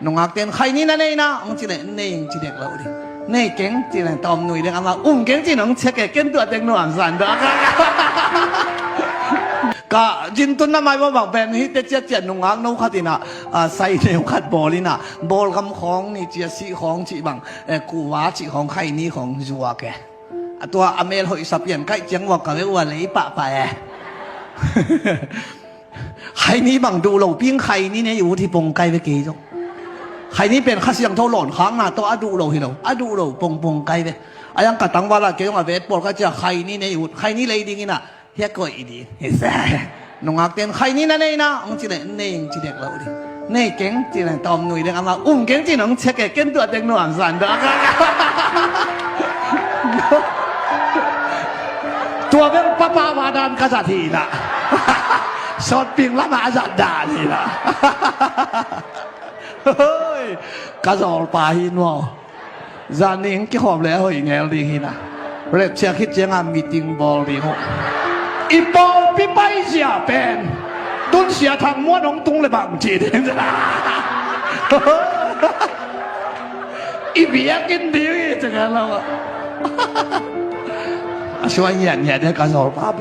nông ác tiền khai ni na này na ông chỉ này này chỉ đẹp lâu đi này kính chỉ này tòm nuôi được mà kính chỉ nông chết cái kính tuổi tiền nuôi sản đó cả chính tuần năm mai vào bảng bèn hít tết chết nông ác nấu khát thì na say nấu khát bò đi na bò cắmของนี่เจี๊ยสีของจีบังกูว่าจีของไข่นี่ของจัวแกตัวอเมริกาสับเปลี่ยนใกล้เจียงว่ากับว่าเลยปะไปไข่นี้บังดูเราปิ้งไข่นี่เนี่ยอยู่ที่ปงไก่ไปกี่จ้ะไข่นี้เป็นข้าเสียงเท่าหล่นค้างนะตัวอดูเราที่เราอดูเราปงไก่ไปอายังกัดตังว่าละเกี่ยวกับเวทปอดก็จะไข่นี้เนี่ยอยู่ไข่นี้เลยดีงี้นะเฮียก็อีดีเฮ้ยแซ่นงอักเตียนไข่นี้นะเนี่ยนะองจีเนี่ยเนี่ยจีเด็กเราดิเนี่ยเก่งจีเนี่ยตอมหนุ่ยเด็กมาเก่งจีน้องเช็คเก่งตัวเด็กหนุ่มสันเด้อตัวเป็นป้าวาดานกษัตริย์นะสอดปิงละมาจัดด่านี่นะเฮ้ยกระสอบปลาหินวะจานนี้กี่หอบแล้วอีกไงลิงหินะเรียกเชียร์คิดเชียงานมีติงบอลลิงอีบอลพี่ไปเสียเป็นตุ้นเสียทางม้วนของตุ้งเลยบางจีเด่นจ้ะอีเบียกินดีจังเราอะช่วยเหยียดเนี่ยกระสอบปลาไป